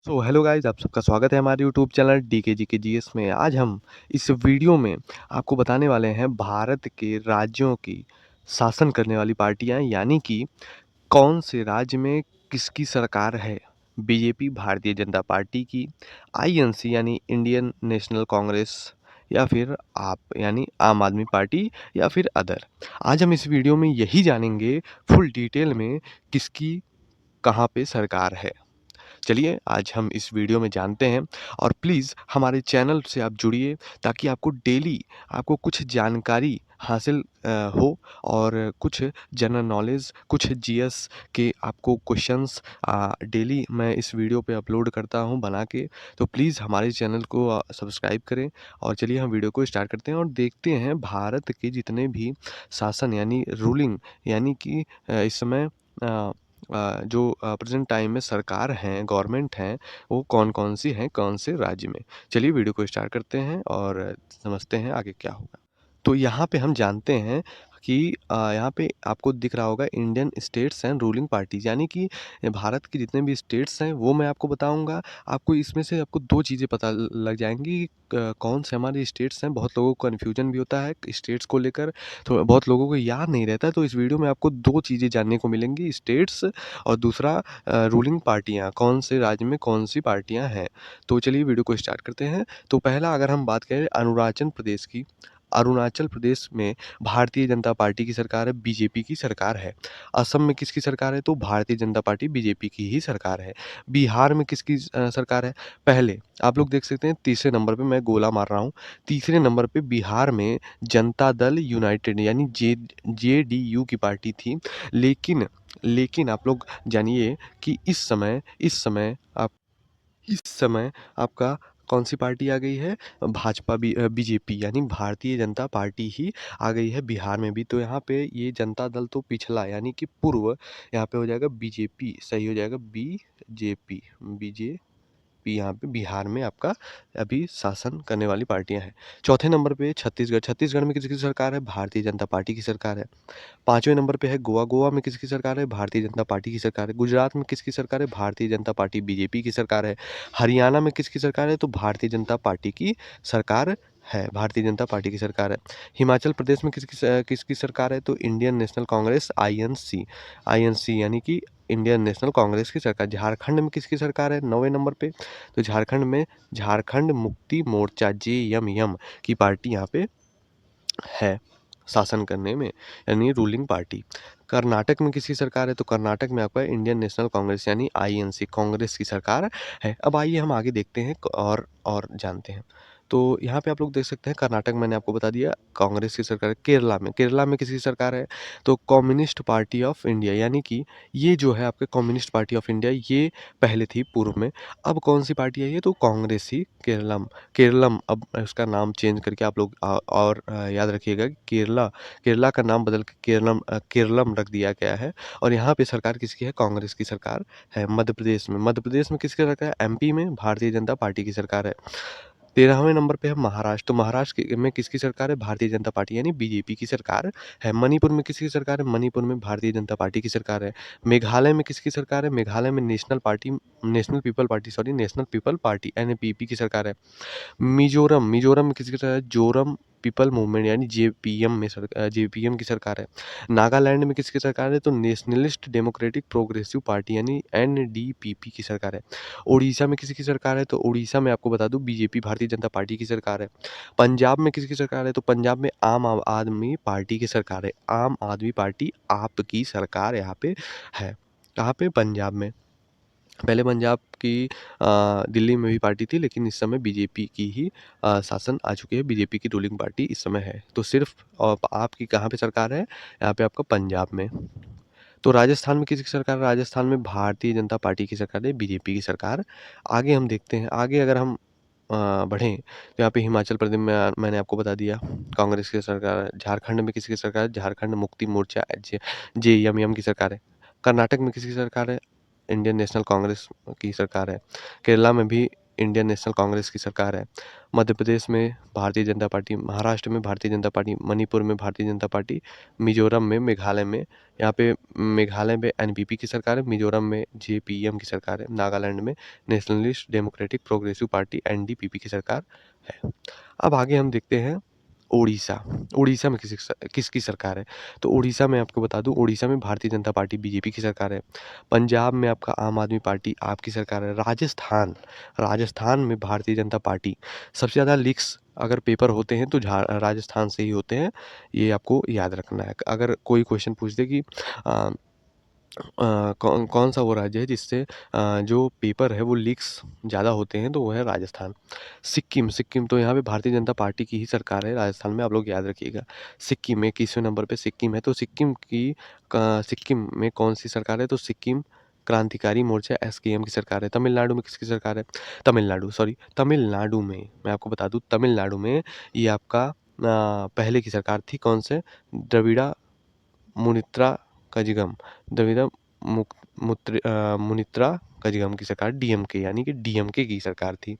Hello guys, आप सबका स्वागत है हमारे यूट्यूब चैनल डीके जी के जीएस में। आज हम इस वीडियो में आपको बताने वाले हैं भारत के राज्यों की शासन करने वाली पार्टियां, यानी कि कौन से राज्य में किसकी सरकार है। बीजेपी भारतीय जनता पार्टी की, आईएनसी यानी इंडियन नेशनल कांग्रेस, या फिर आप यानी आम आदमी पार्टी, या फिर अदर। आज हम इस वीडियो में यही जानेंगे फुल डिटेल में किसकी कहाँ पे सरकार है। चलिए आज हम इस वीडियो में जानते हैं, और प्लीज़ हमारे चैनल से आप जुड़िए ताकि आपको डेली आपको कुछ जानकारी हासिल हो, और कुछ जनरल नॉलेज, कुछ जीएस के आपको क्वेश्चंस डेली मैं इस वीडियो पे अपलोड करता हूँ बना के। तो प्लीज़ हमारे चैनल को सब्सक्राइब करें। और चलिए हम वीडियो को स्टार्ट करते हैं और देखते हैं भारत के जितने भी शासन यानी रूलिंग, यानी कि इस समय जो प्रेजेंट टाइम में सरकार हैं, गवर्नमेंट हैं, वो कौन-कौन सी हैं, कौन से राज्य में। चलिए वीडियो को स्टार्ट करते हैं और समझते हैं आगे क्या होगा। तो यहाँ पे हम जानते हैं कि यहाँ पे आपको दिख रहा होगा Indian states and ruling parties, यानी कि भारत के जितने भी स्टेट्स हैं वो मैं आपको बताऊँगा। आपको इसमें से आपको 2 चीज़ें पता ल लग जाएँगी कि कौन से हमारे स्टेट्स हैं। बहुत लोगों को कन्फ्यूजन भी होता है स्टेट्स को लेकर, तो बहुत लोगों को याद नहीं रहता है। तो इस वीडियो में आपको 2 चीज़ें जानने को मिलेंगी, स्टेट्स और दूसरा रूलिंग पार्टियाँ, कौन से राज्य में कौन-सी पार्टियाँ हैं। तो चलिए वीडियो को स्टार्ट करते हैं। तो पहला अगर हम बात करें अरुणाचल प्रदेश की, अरुणाचल प्रदेश में भारतीय जनता पार्टी की सरकार है, बीजेपी की सरकार है। असम में किसकी सरकार है? तो भारतीय जनता पार्टी बीजेपी की ही सरकार है। बिहार में किसकी सरकार है? पहले आप लोग देख सकते हैं तीसरे नंबर पे मैं गोला मार रहा हूँ। तीसरे नंबर पे बिहार में जनता दल यूनाइटेड यानी जेडीयू की पार्टी थी। लेकिन लेकिन आप लोग जानिए कि इस समय आपका कौन-सी पार्टी आ गई है? बीजेपी यानी भारतीय जनता पार्टी ही आ गई है बिहार में भी। तो यहाँ पे ये जनता दल तो पिछला यानी कि पूर्व, यहाँ पे हो जाएगा बीजेपी, सही हो जाएगा बीजेपी यहाँ पे बिहार में आपका अभी शासन करने वाली पार्टियाँ हैं। चौथे नंबर पे छत्तीसगढ़, छत्तीसगढ़ में किसकी सरकार है? भारतीय जनता पार्टी की सरकार है। 5वें नंबर पे है गोवा, गोवा में किसकी सरकार है? भारतीय जनता पार्टी की सरकार है। गुजरात में किसकी सरकार है? भारतीय जनता पार्टी बीजेपी की सरकार है। हरियाणा में किसकी सरकार है? तो भारतीय जनता पार्टी की सरकार है, भारतीय जनता पार्टी की सरकार है। हिमाचल प्रदेश में किसकी सरकार है? तो Indian national Congress INC, INC यानी कि इंडियन नेशनल कांग्रेस की सरकार। झारखंड में किसकी सरकार है 9वें नंबर पे? तो झारखंड में झारखंड मुक्ति मोर्चा जेएमएम की पार्टी यहाँ पे है शासन करने में, यानी रूलिंग पार्टी। कर्नाटक में किसकी सरकार है? तो कर्नाटक में आपका इंडियन नेशनल कांग्रेस यानी आईएनसी कांग्रेस की सरकार है। अब आइए हम आगे देखते हैं और जानते हैं। तो यहाँ पे आप लोग देख सकते हैं कर्नाटक मैंने आपको बता दिया कांग्रेस की सरकार है। केरला में किसकी सरकार है? तो कम्युनिस्ट पार्टी ऑफ इंडिया, यानी कि ये जो है आपके कम्युनिस्ट पार्टी ऑफ इंडिया, ये पहले थी पूर्व में। अब कौन सी पार्टी है ये? तो कांग्रेस ही केरलम केरलम अब उसका नाम चेंज करके आप लोग याद रखिएगा कि केरला का नाम बदल के केरलम रख दिया गया है। और यहाँ पे सरकार किसकी है? कांग्रेस की सरकार है। मध्य प्रदेश में किसकी सरकार है? एमपी में भारतीय जनता पार्टी की सरकार है। 13वें नंबर पे है महाराष्ट्र। तो महाराष्ट्र में किसकी सरकार है? भारतीय जनता पार्टी यानी बीजेपी की सरकार है। मणिपुर में किसकी सरकार है? मणिपुर में भारतीय जनता पार्टी की सरकार है। मेघालय में किसकी सरकार है? मेघालय में नेशनल पीपल पार्टी एनपीपी की सरकार है। मिज़ोरम में किसकी सरकार है? जोरम पीपल मूवमेंट यानी जेपीएम की सरकार है। नागालैंड में किसकी सरकार है? तो नेशनलिस्ट डेमोक्रेटिक प्रोग्रेसिव पार्टी यानी एनडीपीपी की सरकार है। उड़ीसा में किसकी सरकार है? तो उड़ीसा में आपको बता दूं बीजेपी भारतीय जनता पार्टी की सरकार है। पंजाब में किसकी सरकार है? तो पंजाब में आदमी पार्टी की सरकार है। आम आदमी पार्टी आपकी सरकार यहाँ पे है। कहाँ पे? पंजाब में। पहले पंजाब की दिल्ली में भी पार्टी थी, लेकिन इस समय बीजेपी की ही शासन आ चुकी है, बीजेपी की रूलिंग पार्टी इस समय है। तो सिर्फ आपकी कहाँ पे सरकार है? यहाँ पे आपका पंजाब में। तो राजस्थान में किसकी सरकार है? राजस्थान में भारतीय जनता पार्टी की सरकार है, बीजेपी की सरकार। आगे हम देखते हैं, आगे अगर हम बढ़ें तो यहाँ पे हिमाचल प्रदेश में मैंने आपको बता दिया कांग्रेस की सरकार है। झारखंड में किसकी सरकार है? झारखंड मुक्ति मोर्चा जेएमएम की सरकार है। कर्नाटक में किसकी सरकार है? इंडियन नेशनल कांग्रेस की सरकार है। केरला में भी इंडियन नेशनल कांग्रेस की सरकार है। मध्य प्रदेश में भारतीय जनता पार्टी, महाराष्ट्र में भारतीय जनता पार्टी, मणिपुर में भारतीय जनता पार्टी, मिज़ोरम में, मेघालय में, यहाँ पे मेघालय में एनपीपी की सरकार है, मिज़ोरम में जेपीएम की सरकार है, नागालैंड में nationalist democratic progressive party NDPP की सरकार है। अब आगे हम देखते हैं ओडिशा। ओडिशा में किसकी सरकार है? तो ओडिशा में आपको बता दूँ, ओडिशा में भारतीय जनता पार्टी बीजेपी की सरकार है। पंजाब में आपका आम आदमी पार्टी आपकी सरकार है। राजस्थान में भारतीय जनता पार्टी। सबसे ज़्यादा लीक्स अगर पेपर होते हैं तो राजस्थान से ही होते हैं, ये आपको याद रखना है। अगर कोई क्वेश्चन पूछ दे कि अ कौन सा वो राज्य है जिससे जो पेपर है वो लीक्स ज़्यादा होते हैं, तो वो है राजस्थान। सिक्किम तो यहाँ पे भारतीय जनता पार्टी की ही सरकार है राजस्थान में, आप लोग याद रखिएगा। सिक्किम 21वें नंबर पे सिक्किम है, तो सिक्किम में कौन-सी सरकार है? तो सिक्किम क्रांतिकारी मोर्चा एसकेएम की सरकार है। तमिलनाडु में किसकी सरकार है? तमिलनाडु में मैं आपको बता दूँ, तमिलनाडु में ये आपका पहले की सरकार थी, कौन से? द्रविड़ा मुनित्रा कजगम द्रविड़ा मुनित्रा कजगम की सरकार, डीएमके, यानी कि डीएमके की सरकार थी।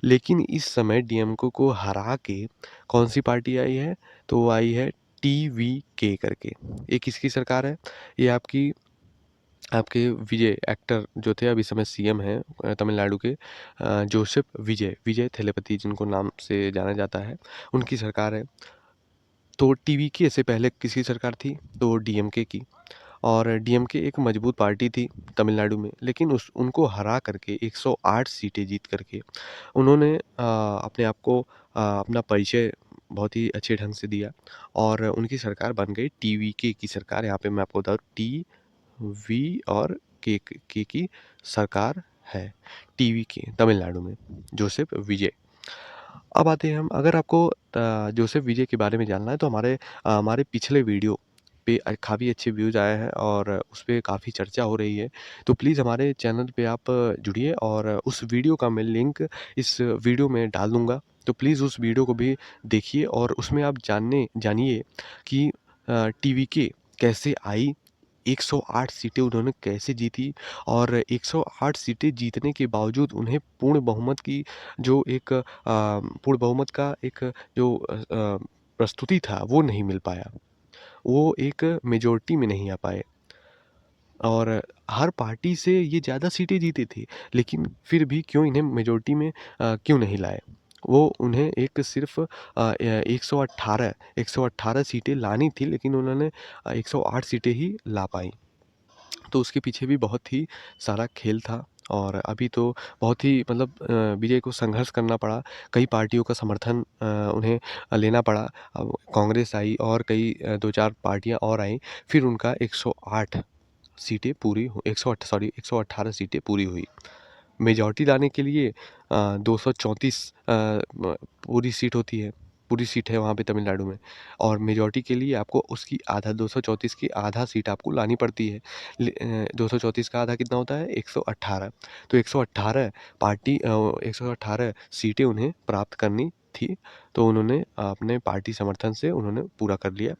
लेकिन इस समय डीएमके को हरा के कौन सी पार्टी आई है? तो वो आई है टीवीके करके। ये किसकी सरकार है? ये आपके विजय एक्टर जो थे, अभी समय सीएम हैं तमिलनाडु के, जोसेफ विजय थेलेपति, जिनको नाम से जाना जाता है, उनकी सरकार है। तो टीवीके से पहले किसकी सरकार थी? तो डीएमके की। और डीएमके एक मजबूत पार्टी थी तमिलनाडु में, लेकिन उनको हरा करके 108 सीटें जीत करके उन्होंने अपने आप को अपना परिचय बहुत ही अच्छे ढंग से दिया और उनकी सरकार बन गई टीवीके की सरकार। यहाँ पे मैं आपको बता दूँ, टी और के की सरकार है टीवीके तमिलनाडु में, जोसेफ विजय। अब आते हैं हम, अगर आपको जोसेफ विजय के बारे में जानना है तो हमारे पिछले वीडियो पे काफ़ी अच्छे व्यूज़ आए हैं और उस पे काफ़ी चर्चा हो रही है। तो प्लीज़ हमारे चैनल पे आप जुड़िए और उस वीडियो का मैं लिंक इस वीडियो में डाल दूँगा। तो प्लीज़ उस वीडियो को भी देखिए और उसमें आप जानिए कि टीवीके कैसे आई, 108 सीटें उन्होंने कैसे जीती और 108 सीटें जीतने के बावजूद उन्हें पूर्ण बहुमत का एक जो प्रस्तुति था वो नहीं मिल पाया। वो एक मेजॉरिटी में नहीं आ पाए और हर पार्टी से ये ज़्यादा सीटें जीती थी, लेकिन फिर भी क्यों इन्हें मेजॉरिटी में क्यों नहीं लाए? वो उन्हें एक सिर्फ़ 118 सीटें लानी थी, लेकिन उन्होंने 108 सीटें ही ला पाईं। तो उसके पीछे भी बहुत ही सारा खेल था और अभी तो बहुत ही मतलब विजय को संघर्ष करना पड़ा। कई पार्टियों का समर्थन उन्हें लेना पड़ा। अब कांग्रेस आई और कई 2-4 पार्टियाँ और आईं, फिर उनका 108 सीटें पूरी हु 108 सॉरी 118 सीटें पूरी हुई। मेजॉरिटी लाने के लिए 234 पूरी सीट होती है, पूरी सीट है वहाँ पे तमिलनाडु में और मेजॉरिटी के लिए आपको उसकी आधा 234 की आधा सीट आपको लानी पड़ती है। 234 का आधा कितना होता है? 118। तो 118 118 सीटें उन्हें प्राप्त करनी थी, तो उन्होंने अपने पार्टी समर्थन से उन्होंने पूरा कर लिया।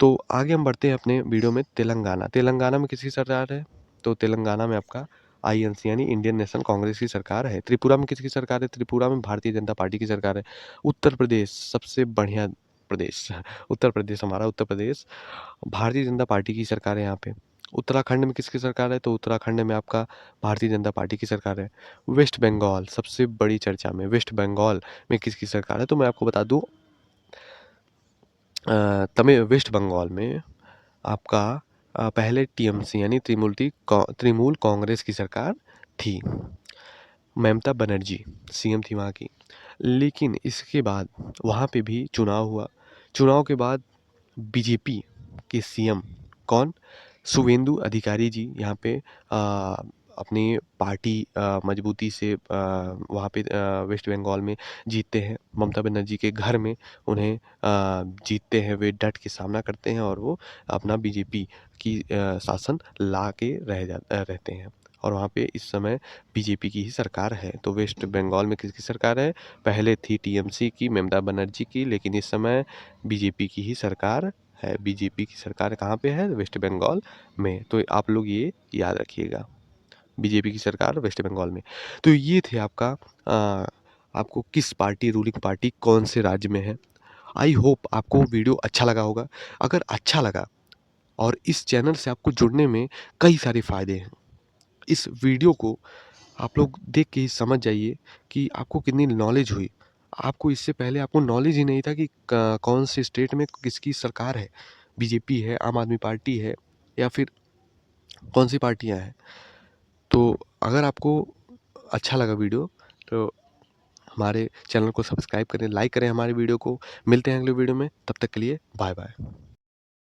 तो आगे हम बढ़ते हैं अपने वीडियो में तेलंगाना। तेलंगाना में किसकी सरकार है? तो तेलंगाना में आपका आईएनसी यानी इंडियन नेशनल कांग्रेस की सरकार है। त्रिपुरा में किसकी सरकार है? त्रिपुरा में भारतीय जनता पार्टी की सरकार है। उत्तर प्रदेश सबसे बढ़िया प्रदेश उत्तर प्रदेश भारतीय जनता पार्टी की सरकार है यहाँ पे। उत्तराखंड में किसकी सरकार है? तो उत्तराखंड में आपका भारतीय जनता पार्टी की सरकार है। वेस्ट बंगाल सबसे बड़ी चर्चा में, वेस्ट बंगाल में किसकी सरकार है? तो मैं आपको बता दूँ तमिल वेस्ट बंगाल में आपका पहले टीएमसी यानी तृणमूल कांग्रेस की सरकार थी। ममता बनर्जी सीएम थी वहाँ की। लेकिन इसके बाद वहाँ पे भी चुनाव हुआ। चुनाव के बाद बीजेपी के सीएम कौन? शुवेंदु अधिकारी जी यहाँ पे अपनी पार्टी मजबूती से वहाँ पे वेस्ट बंगाल में जीतते हैं। ममता बनर्जी के घर में उन्हें जीतते हैं, वे डट के सामना करते हैं और वो अपना बीजेपी की शासन ला के रहते हैं और वहाँ पे इस समय बीजेपी की ही सरकार है। तो वेस्ट बंगाल में किसकी सरकार है? पहले थी टीएमसी की, ममता बनर्जी की, लेकिन इस समय बीजेपी की ही सरकार है। बीजेपी की सरकार कहाँ पे है? वेस्ट बंगाल में। तो आप लोग ये याद रखिएगा। बीजेपी की सरकार वेस्ट बंगाल में। तो ये थे आपको किस पार्टी रूलिंग पार्टी कौन से राज्य में है। आई होप आपको वीडियो अच्छा लगा होगा। अगर अच्छा लगा और इस चैनल से आपको जुड़ने में कई सारे फ़ायदे हैं। इस वीडियो को आप लोग देख के ही समझ जाइए कि आपको कितनी नॉलेज हुई। आपको इससे पहले आपको नॉलेज ही नहीं था कि क कौन से स्टेट में किसकी सरकार है, बीजेपी है, आम आदमी पार्टी है या फिर कौन-सी पार्टियाँ हैं। तो अगर आपको अच्छा लगा वीडियो तो हमारे चैनल को सब्सक्राइब करें, लाइक करें हमारे वीडियो को। मिलते हैं अगले वीडियो में, तब तक के लिए बाय-बाय।